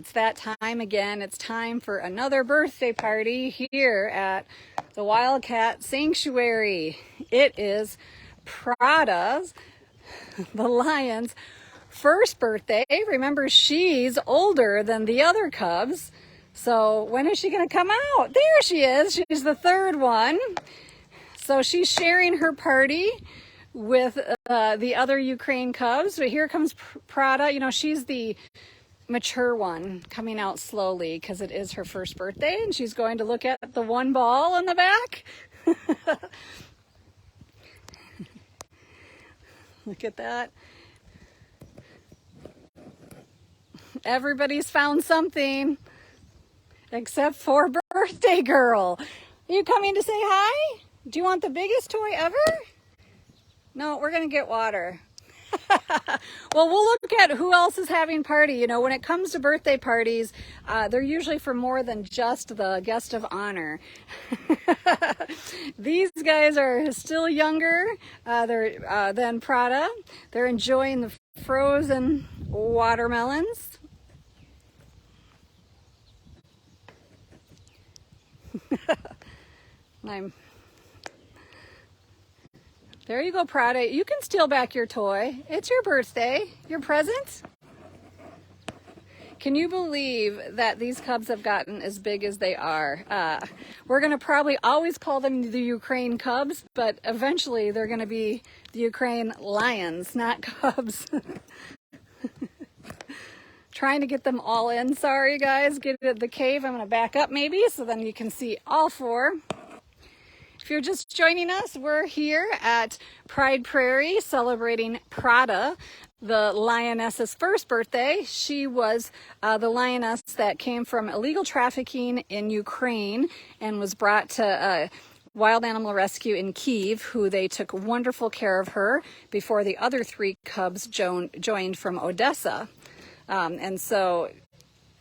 it's that time again. It's time for another birthday party here at the Wildcat Sanctuary. It is Prada's, the lion's, first birthday. Remember, she's older than the other cubs. So when is she going to come out? There she is. She's the third one. So she's sharing her party with the other Ukraine cubs. But here comes Prada. You know, she's the mature one coming out slowly because it is her first birthday, and she's going to look at the one ball in the back. Look at that. Everybody's found something except for birthday girl. Are you coming to say hi? Do you want the biggest toy ever? No, we're gonna get water. Well, we'll look at who else is having party. You know, when it comes to birthday parties, they're usually for more than just the guest of honor. These guys are still younger than Prada. They're enjoying the frozen watermelons. There you go, Prada. You can steal back your toy. It's your birthday, your present. Can you believe that these cubs have gotten as big as they are? We're going to probably always call them the Ukraine cubs, but eventually they're going to be the Ukraine lions, not cubs. Trying to get them all in. Sorry, guys. Get to the cave. I'm going to back up maybe so then you can see all four. If you're just joining us, we're here at Pride Prairie celebrating Prada, the lioness's first birthday. She was the lioness that came from illegal trafficking in Ukraine and was brought to Wild Animal Rescue in Kyiv, who they took wonderful care of her before the other three cubs joined from Odessa. And so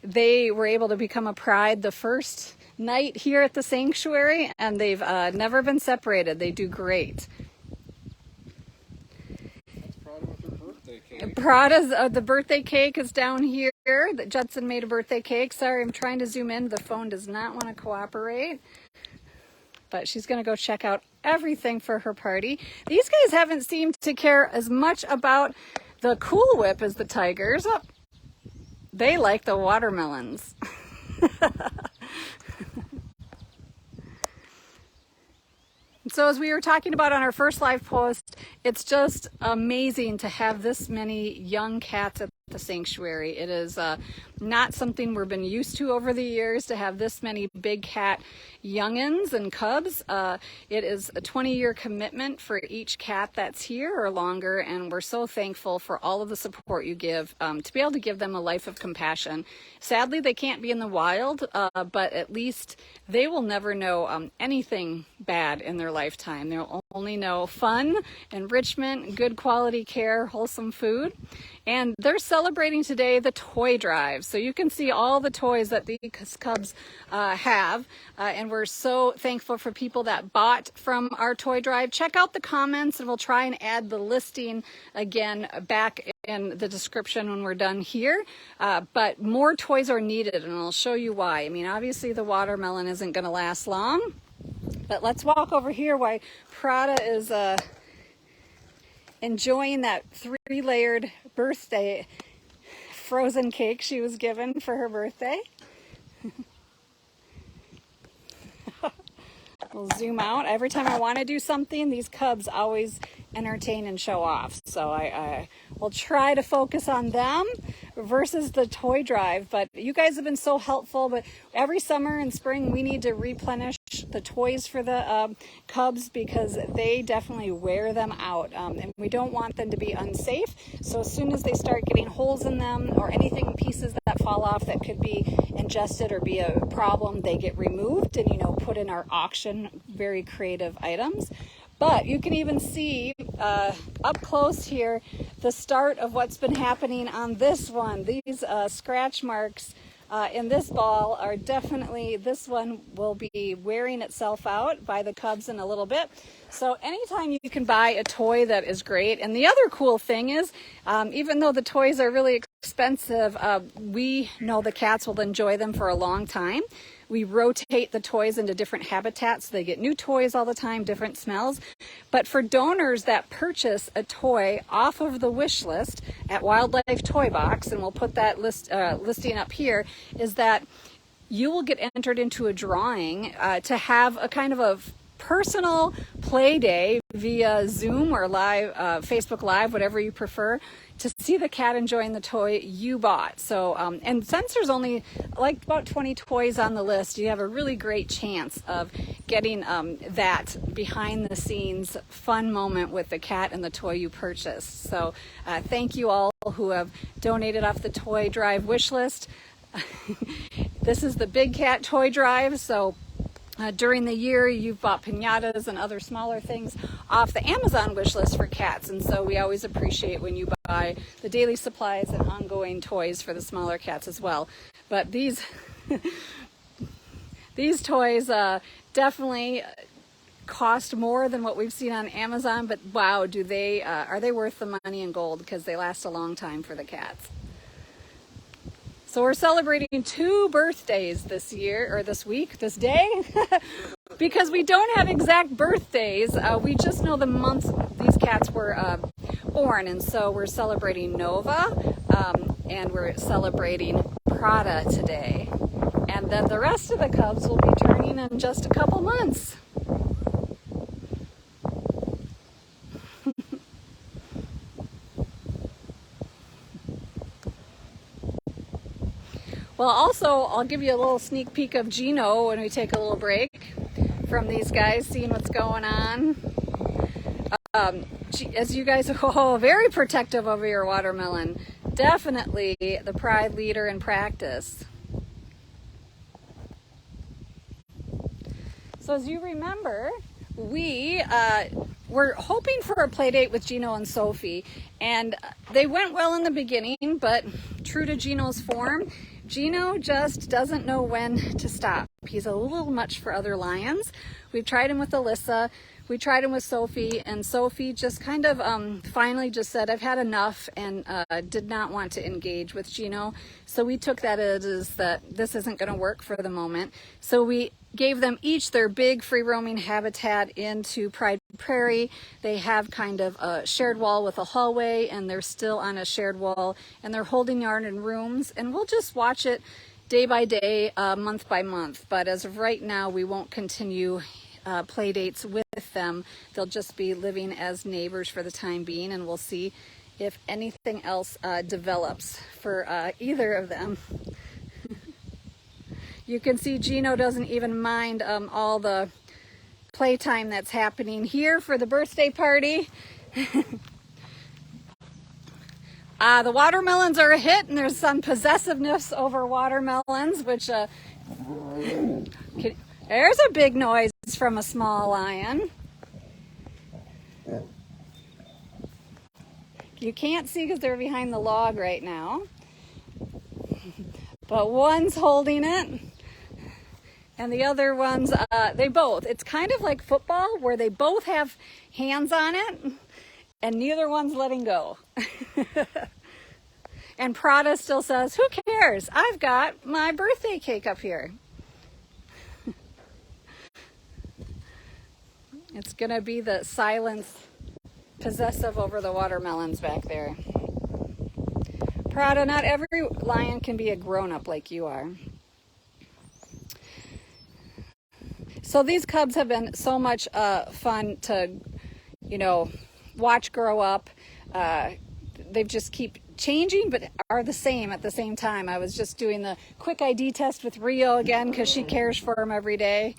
they were able to become a pride the first night here at the sanctuary, and they've never been separated. They do great. Prada with her birthday cake. Prada's the birthday cake is down here. Judson made a birthday cake. Sorry, I'm trying to zoom in. The phone does not want to cooperate. But she's going to go check out everything for her party. These guys haven't seemed to care as much about the Cool Whip as the tigers. Oh, they like the watermelons. So as we were talking about on our first live post, it's just amazing to have this many young cats at the sanctuary. It is not something we've been used to over the years, to have this many big cat youngins and cubs. It is a 20-year commitment for each cat that's here or longer, and we're so thankful for all of the support you give to be able to give them a life of compassion. Sadly, they can't be in the wild, but at least they will never know anything bad in their lifetime. They'll only know fun, enrichment, good quality care, wholesome food. And they're celebrating today the toy drive. So you can see all the toys that these cubs have. And we're so thankful for people that bought from our toy drive. Check out the comments and we'll try and add the listing again back in the description when we're done here. But more toys are needed, and I'll show you why. I mean, obviously the watermelon isn't going to last long. But let's walk over here while Prada is enjoying that 3-layered birthday frozen cake she was given for her birthday. We'll zoom out. Every time I want to do something, these cubs always entertain and show off. So I will try to focus on them versus the toy drive. But you guys have been so helpful. But every summer and spring, we need to replenish the toys for the cubs because they definitely wear them out. And we don't want them to be unsafe. So as soon as they start getting holes in them or anything, pieces that fall off that could be ingested or be a problem, they get removed and, you know, put in our auction. Very creative items. But you can even see up close here the start of what's been happening on this one. These scratch marks in this ball are definitely, this one will be wearing itself out by the cubs in a little bit. So anytime you can buy a toy that is great. And the other cool thing is, even though the toys are really expensive. We know the cats will enjoy them for a long time. We rotate the toys into different habitats, so they get new toys all the time, different smells. But for donors that purchase a toy off of the wish list at Wildlife Toy Box, and we'll put that listing up here, is that you will get entered into a drawing to have a kind of a personal play day via Zoom or live, Facebook Live, whatever you prefer, to see the cat enjoying the toy you bought. So, and since there's only like about 20 toys on the list, you have a really great chance of getting that behind the scenes fun moment with the cat and the toy you purchased. So thank you all who have donated off the toy drive wish list. This is the Big Cat Toy Drive, so during the year, you've bought piñatas and other smaller things off the Amazon wish list for cats, and so we always appreciate when you buy the daily supplies and ongoing toys for the smaller cats as well. But these these toys definitely cost more than what we've seen on Amazon, but wow, are they worth the money in gold, because they last a long time for the cats. So we're celebrating 2 birthdays this year, or this week, this day, because we don't have exact birthdays. We just know the months these cats were born, and so we're celebrating Nova, and we're celebrating Prada today. And then the rest of the cubs will be turning in just a couple months. Well, also, I'll give you a little sneak peek of Geno when we take a little break from these guys, seeing what's going on. As you guys are very protective over your watermelon. Definitely the pride leader in practice. So as you remember, we were hoping for a play date with Geno and Sophie, and they went well in the beginning, but true to Geno's form, Geno just doesn't know when to stop. He's a little much for other lions. We've tried him with Alyssa, we tried him with Sophie, and Sophie just kind of finally just said, I've had enough, and did not want to engage with Geno. So we took that as that this isn't going to work for the moment. So we gave them each their big free roaming habitat into Pride Prairie. They have kind of a shared wall with a hallway, and they're still on a shared wall, and they're holding yard in rooms, and we'll just watch it day by day, month by month. But as of right now, we won't continue play dates with them. They'll just be living as neighbors for the time being, and we'll see if anything else develops for either of them. You can see Geno doesn't even mind all the playtime that's happening here for the birthday party. The watermelons are a hit, and there's some possessiveness over watermelons, which there's a big noise from a small lion. You can't see because they're behind the log right now, but one's holding it. And the other ones, it's kind of like football where they both have hands on it and neither one's letting go. And Prada still says, who cares? I've got my birthday cake up here. It's gonna be the silence possessive over the watermelons back there. Prada, not every lion can be a grown-up like you are. So these cubs have been so much fun to, watch grow up. They just keep changing, but are the same at the same time. I was just doing the quick ID test with Rio again because she cares for him every day.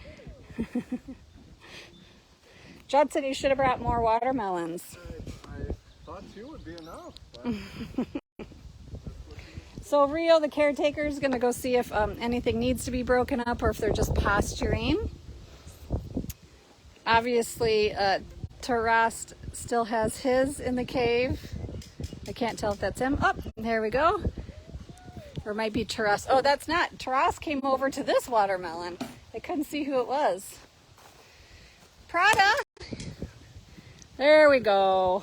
Judson, you should have brought more watermelons. I thought 2 would be enough. So Rio, the caretaker, is going to go see if anything needs to be broken up or if they're just posturing. Obviously, Taras still has his in the cave. I can't tell if that's him. Oh, there we go. Or it might be Taras. Oh, that's not. Taras came over to this watermelon. I couldn't see who it was. Prada. There we go.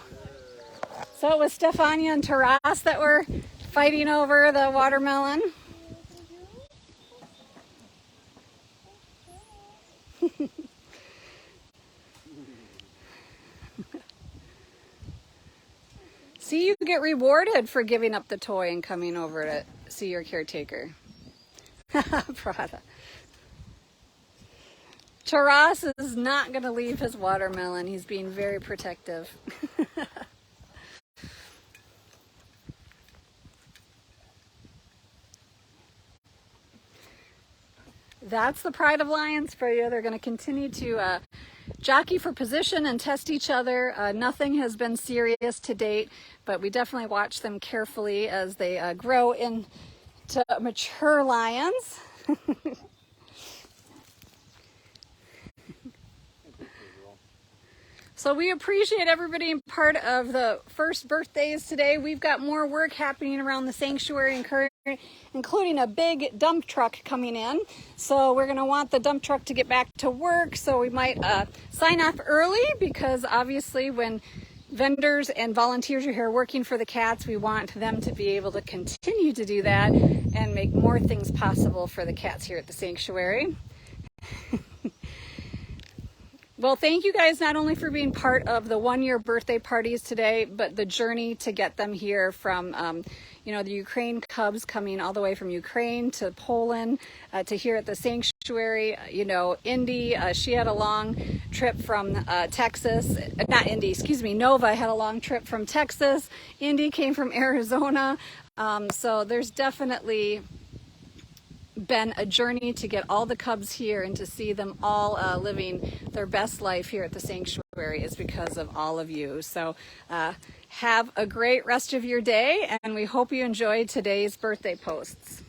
So it was Stefania and Taras that were fighting over the watermelon. See, you get rewarded for giving up the toy and coming over to see your caretaker. Prada. Taras is not going to leave his watermelon. He's being very protective. That's the pride of lions for you. They're going to continue to jockey for position and test each other. Nothing has been serious to date, but we definitely watch them carefully as they grow into mature lions. So we appreciate everybody being part of the first birthdays today. We've got more work happening around the sanctuary, including a big dump truck coming in. So we're going to want the dump truck to get back to work. So we might sign off early because obviously when vendors and volunteers are here working for the cats, we want them to be able to continue to do that and make more things possible for the cats here at the sanctuary. Well, thank you guys not only for being part of the one-year birthday parties today, but the journey to get them here from, the Ukraine cubs coming all the way from Ukraine to Poland to here at the sanctuary. Indy, she had a long trip from Texas. Nova had a long trip from Texas. Indy came from Arizona. So there's definitely been a journey to get all the cubs here and to see them all living their best life here at the sanctuary is because of all of you. So have a great rest of your day, and we hope you enjoyed today's birthday posts.